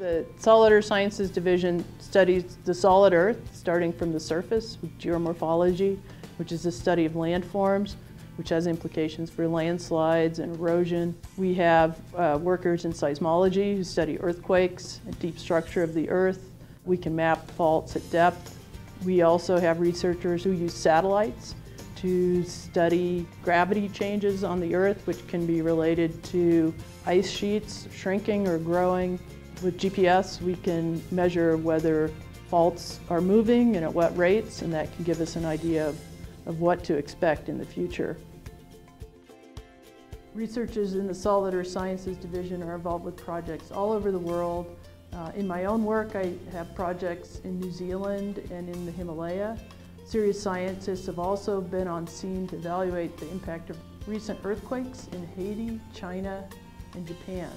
The Solid Earth Sciences Division studies the solid Earth, starting from the surface with geomorphology, which is the study of landforms, which has implications for landslides and erosion. We have workers in seismology who study earthquakes and deep structure of the Earth. We can map faults at depth. We also have researchers who use satellites to study gravity changes on the Earth, which can be related to ice sheets shrinking or growing. With GPS, we can measure whether faults are moving and at what rates, and that can give us an idea of what to expect in the future. Researchers in the Solid Earth Sciences Division are involved with projects all over the world. In my own work, I have projects in New Zealand and in the Himalaya. CIRES scientists have also been on scene to evaluate the impact of recent earthquakes in Haiti, China, and Japan.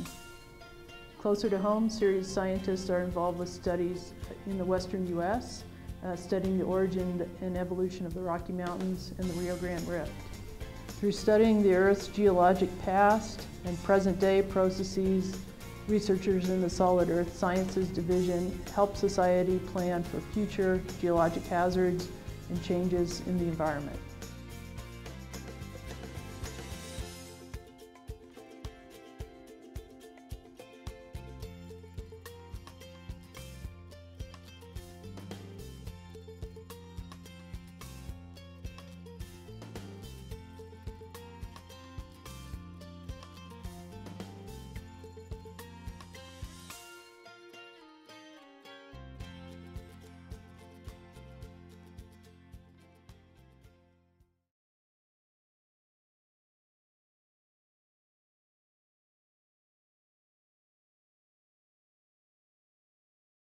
Closer to home, CIRES scientists are involved with studies in the western U.S., studying the origin and evolution of the Rocky Mountains and the Rio Grande Rift. Through studying the Earth's geologic past and present-day processes, researchers in the Solid Earth Sciences Division help society plan for future geologic hazards and changes in the environment.